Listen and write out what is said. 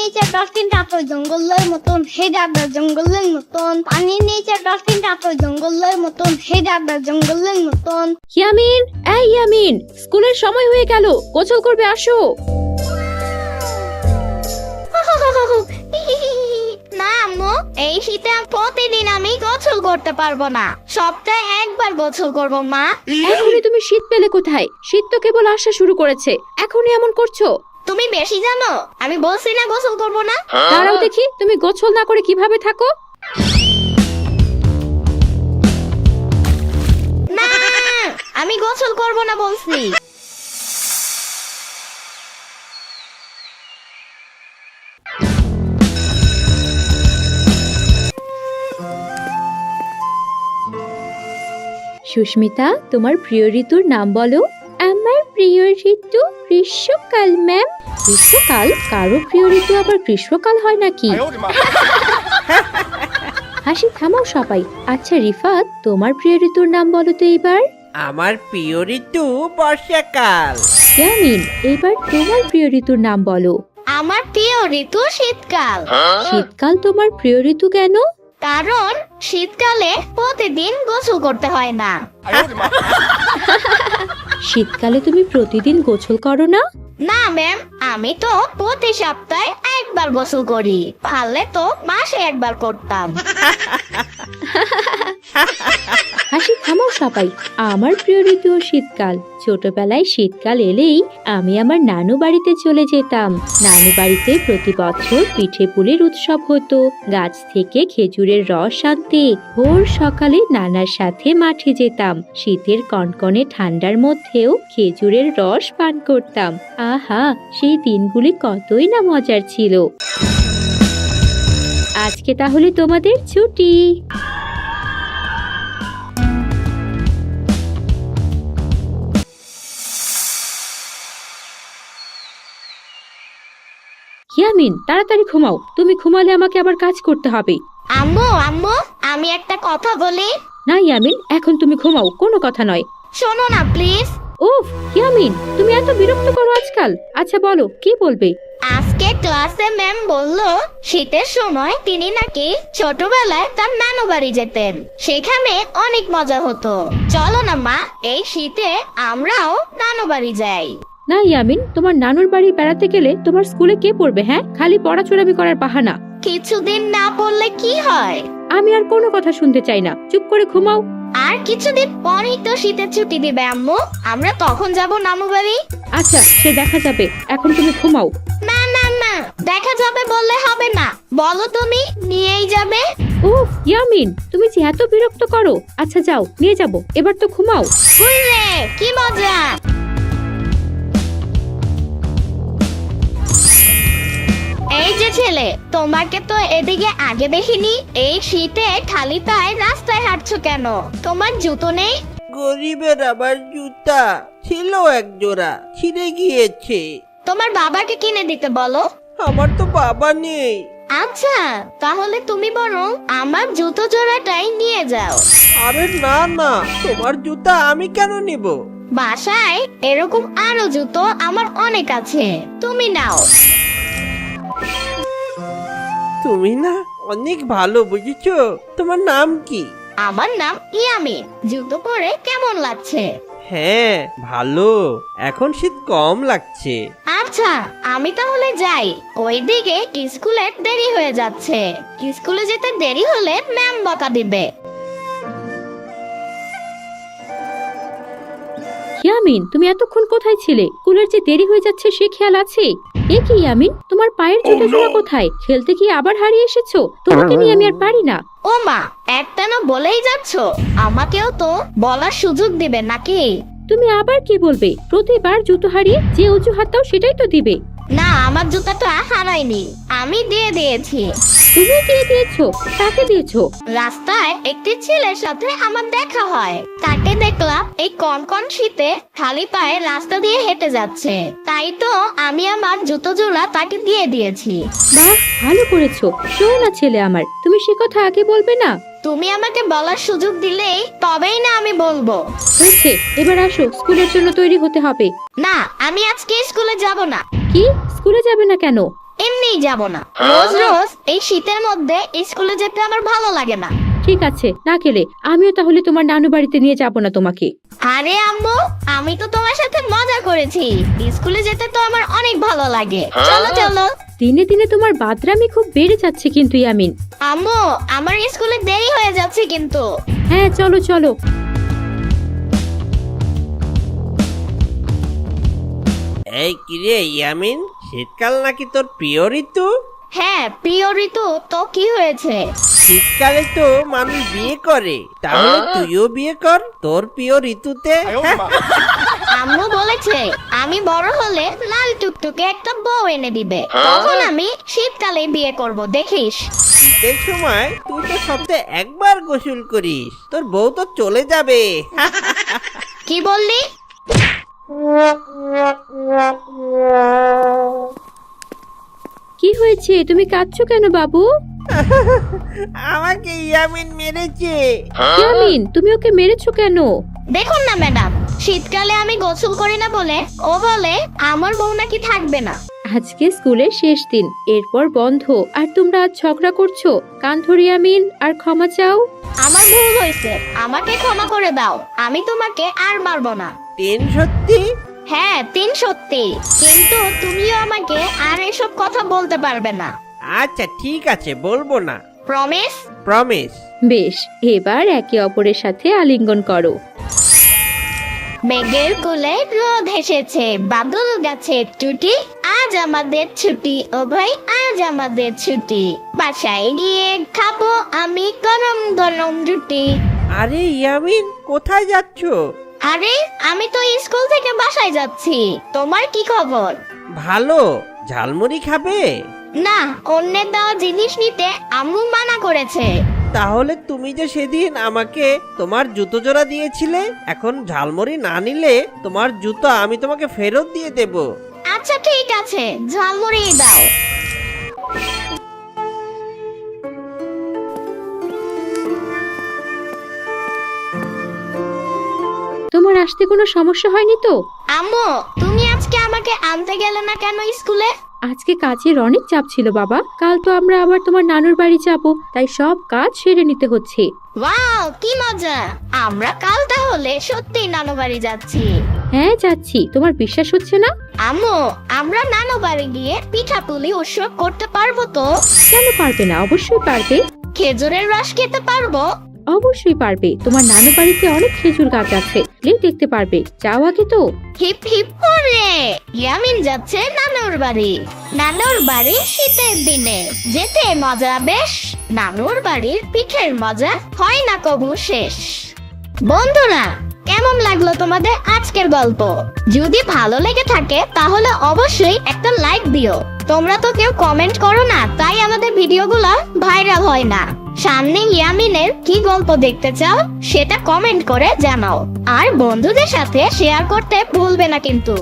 নিচে ডলফিনটা তো জঙ্গলের মতন, হেডাটা জঙ্গলের মতন। পানির নিচে ডলফিনটা তো জঙ্গলের মতন, হেডাটা জঙ্গলের মতন। ইয়ামিন, এই ইয়ামিন, স্কুলের সময় হয়ে গেল, গোসল করবে, আসো। না আম্মু, এই শীতে প্রতিদিন আমি গোসল করতে পারবো না, সপ্তাহে একবার গোসল করবো মা। এখনই তুমি শীত পেলে কোথায়? শীত তো কেবল আসা শুরু করেছে, এখনই এমন করছো। তুমি বেশি জানো, আমি বলছি না গোসল করবো না। দাঁড়াও দেখি, তুমি গোসল না করে কিভাবে থাকো? না, আমি গোসল করবো না বলছি। সুস্মিতা, তোমার প্রিয় ঋতুর নাম বলো। আমার প্রিয় ঋতু গ্রীষ্মকাল ম্যাম। গ্রীষ্মকাল? কারো প্রিয় ঋতু আবার গ্রীষ্মকাল হয় নাকি? হাসি থামাও সবাই। আচ্ছা রিফাত, তোমার প্রিয় ঋতুর নাম বলো তো এইবার। আমার প্রিয় ঋতু বর্ষাকাল। ইয়ামিন, এইবার তোমার প্রিয় ঋতুর নাম বলো। আমার প্রিয় ঋতু শীতকাল। শীতকাল তোমার প্রিয় ঋতু কেন? কারণ শীতকালে প্রতিদিন গোসল করতে হয় না। শীতকালে তুমি প্রতিদিন গোসল করো না? না ম্যাম, আমি তো প্রতি সপ্তাহে একবার গোসল করি, পারলে তো মাসে একবার করতাম। হাসি থামাও সবাই। আমার প্রিয় ঋতু শীতকাল। ছোটবেলায় শীতকাল এলেই আমি আমার নানু বাড়িতে চলে যেতাম। নানু বাড়িতে প্রতি বছর পিঠে পুলির উৎসব হতো। গাছ থেকে খেজুরের রস আনতে ভোর সকালে নানার সাথে মাঠে যেতাম। শীতের কনকনে ঠান্ডার মধ্যেও খেজুরের রস পান করতাম। আহা, সেই দিনগুলি কতই না মজার ছিল। আজকে তাহলে তোমাদের ছুটি। ইয়ামিন, তাড়াতাড়ি ঘুমাও। তুমি ঘুমালে আমাকে আবার কাজ করতে হবে। আম্মু আম্মু, আমি একটা কথা বলি। না ইয়ামিন, এখন তুমি ঘুমাও, কোনো কথা নয়। শোনো না প্লিজ। উফ ইয়ামিন, তুমি এত বিরক্ত করো আজকাল। আচ্ছা বলো, কি বলবে? আজকে ক্লাসে ম্যাম বলল শীতের সময় তিনি নাকি ছোটবেলায় তার নানু বাড়ি যেতেন, সেখানে অনেক মজা হতো। চলো না মা, এই শীতে আমরাও নানু বাড়ি যাই। না ইয়ামিন, তোমার নানুর বাড়ি বেড়াতে গেলে তোমার স্কুলে কে পড়বে? হ্যাঁ, খালি পড়াচোরামি করার বাহানা। কিছুদিন না পড়লে কি হয়? আমি আর কোনো কথা শুনতে চাই না, চুপ করে ঘুমাও। আর কিছুদিন পরেই তো শীতের ছুটি দিবে আম্মু, আমরা তখন যাব নানু বাড়ি। আচ্ছা, সে দেখা যাবে, এখন তুমি ঘুমাও। না না না, দেখা যাবে বললে হবে না, বলো তুমি নিয়েই যাবে। উফ ইয়ামিন, তুমি যে এত বিরক্ত করো। আচ্ছা যাও, নিয়ে যাব, এবার তো ঘুমাও। হুররে, কি মজা। এই যে ছেলে, তোমাকে তো এদিকে আগে দেখিনি। এই শীতে খালি পায়ে রাস্তায় হাঁটছো কেন? তোমার জুতো নেই? গরিবের আবার জুতা ছিল এক জোড়া, ছিঁড়ে গিয়েছে। তোমার বাবাকে কিনে দিতে বলো। আমার তো বাবা নেই। আচ্ছা, তাহলে তুমি বরং আমার জুতো জোড়াটাই নিয়ে যাও। আরে না না, তোমার জুতা আমি কেন নিব? বাসায় এরকম আরো জুতো আমার অনেক আছে, তুমি নাও। তুমি না অনেক ভালো, বুঝেছো? তোমার নাম কি? আমার নাম ইয়ামিন। জুতো পরে কেমন লাগছে? হ্যাঁ ভালো, এখন শীত কম লাগছে। আচ্ছা, আমি তাহলে যাই। ওইদিকে স্কুলের দেরি হয়ে যাচ্ছে, স্কুলে যেতে দেরি হলে ম্যাম বকা দিবে। ইয়ামিন, তুমি এতক্ষণ কোথায় ছিলে? স্কুলের যে দেরি হয়ে যাচ্ছে সে খেয়াল আছে? এ কি ইয়ামিন, তোমার পায়ের জুতো জোড়া কোথায়? খেলতে কি আবার হারিয়ে এসেছো? তোমাকে নিয়ে আমি আর পারি না। ও মা, একটা না বলেই যাচ্ছ, আমাকেও তো বলার সুযোগ দিবে নাকি? তুমি আবার কি বলবে? প্রতিবার জুতো হারিয়ে যে অজুহাত দাও সেটাই তো দিবে। না, আমার জুতাটা হারায়নি, আমি দিয়ে দিয়েছি। তুমি দিয়ে দিয়েছো? কাকে দিয়েছো? রাস্তায় একটি ছেলের সাথে আমার দেখা হয়, তাকে দেখলাম এই কনকন শীতে খালি পায়ে রাস্তা দিয়ে হেঁটে যাচ্ছে, তাই তো আমি আমার জুতো জোড়া তাকে দিয়ে দিয়েছি। বাহ, ভালো করেছো। শোনো না ছেলে আমার, তুমি সে কথা আগে বলবে না? তুমি আমাকে বলার সুযোগ দিলেই তবেই না আমি বলবো। হয়েছে, এবার আসো, স্কুলের জন্য তৈরি হতে হবে। না, আমি আজকে স্কুলে যাব না। কি, স্কুলে যাবে না কেন? এমনিই যাব না। রোজ রোজ এই শীতের মধ্যে স্কুলে যেতে আমার ভালো লাগে না। ঠিক আছে, না গেলে আমিও তাহলে তোমার নানু বাড়িতে নিয়ে যাব না তোমাকে। আরে আম্মু, আমি তো তোমার সাথে মজা করেছি। স্কুলে যেতে তো আমার অনেক ভালো লাগে। চলো চলো। দিনে দিনে তোমার বাদরামি খুব বেড়ে যাচ্ছে কিন্তু ইয়ামিন। আম্মু, আমার স্কুলে দেরি হয়ে যাচ্ছে কিন্তু। হ্যাঁ চলো চলো। এই কিরে ইয়ামিন, শীতকাল নাকি তোর প্রিয় ঋতু? হ্যাঁ, প্রিয় ঋতু তো কি হয়েছে? শীতকালে তো মানুষ বিয়ে করে, তাহলে তুইও বিয়ে কর তোর প্রিয় ঋতুতে। আম্মু বলেছে আমি বড় হলে লাল টুকটুকে একটা বউ এনে দিবে, তখন আমি শীতকালে বিয়ে করব, দেখিস। শীতের সময় তুই তো সপ্তাহে একবার গোসল করিস, তোর বউ তো চলে যাবে। কি বললি? কি হয়েছে, তুমি কাঁদছো কেন বাবু? আমাকে ইয়ামিন মেরেছে। ইয়ামিন, তুমি ওকে মেরেছো কেন? দেখুন না ম্যাডাম, শীতকালে আমি গোসল করি না বলে ও বলে আমার বউ নাকি থাকবে না। আজকে স্কুলের শেষ দিন, এরপর বন্ধ, আর তোমরা আজ ঝগড়া করছো। কান ধরি ইয়ামিন, আর ক্ষমা চাও। আমার ভুল হয়েছে, আমাকে ক্ষমা করে দাও। আমি তোমাকে আর মারবো না। তিন সত্যি? হ্যাঁ, 3 সত্যি। কিন্তু তুমিও আমাকে আর এসব কথা বলতে পারবে না। আচ্ছা ঠিক আছে, বলবো না। প্রমিস? প্রমিস। বেশ, এবার একে অপরের সাথে আলিঙ্গন করো। মেঘের কোলে রোদ এসেছে, বাদল গাছে টুটি, আজ আমাদের ছুটি ও ভাই, আজ আমাদের ছুটি। বাসায় গিয়ে খাবো আমি গরম গরম রুটি। আরে ইয়ামিন, কোথায় যাচ্ছো? আরে, আমি তো স্কুল থেকে বাসায় যাচ্ছি। তোমার কি খবর? ভালো। ঝালমুড়ি খাবে? না, অন্যের দেওয়া জিনিস নিতে আম্মু মানা করেছে। তাহলে তুমি যে সেদিন আমাকে তোমার জুতো জোড়া দিয়েছিলে, এখন ঝালমুড়ি না নিলে তোমার জুতো আমি তোমাকে ফেরত দিয়ে দেব। আচ্ছা ঠিক আছে, ঝালমুড়ি দাও। তোমার আসতে কোনো সমস্যা হয়নি তো? আম্মু, তুমি আজকে আমাকে আনতে গেলে না কেন স্কুলে? আজকে কাজের অনেক চাপ ছিল বাবা। কাল তো আমরা আবার তোমার নানুর বাড়ি যাব, তাই সব কাজ সেরে নিতে হচ্ছে। ওয়াও, কি মজা! আমরা কাল তাহলে সত্যি নানু বাড়ি যাচ্ছি। হ্যাঁ যাচ্ছি, তোমার বিশ্বাস হচ্ছে না? আম্মু, আমরা নানু বাড়ি গিয়ে পিঠাপুলি উৎসব করতে পারবো তো? কেন পারবে না, অবশ্যই পারবে। খেজুরের রস খেতে পারবো? অবশ্যই পারবে, তোমার নানু বাড়িতে অনেক খেজুর গাছ আছে, দেখতে পারবে। যাও আগে তো। হিপ হিপ করে ইয়ামিন যাচ্ছে নানুর বাড়ি। নানুর বাড়ি শীতের দিনে যেতে মজা বেশ, নানুর বাড়ির পিঠের মজা হয় না কবু শেষ। বন্ধুরা, কেমন লাগলো তোমাদের আজকের গল্প? যদি ভালো লেগে থাকে তাহলে অবশ্যই একটা লাইক দিও। তোমরা তো কেউ কমেন্ট করো না, তাই আমাদের ভিডিওগুলো ভাইরাল হয় না। সামনে ইয়ামিনের কি গল্প দেখতে চাও সেটা কমেন্ট করে জানাও, আর বন্ধুদের সাথে শেয়ার করতে ভুলবে না কিন্তু।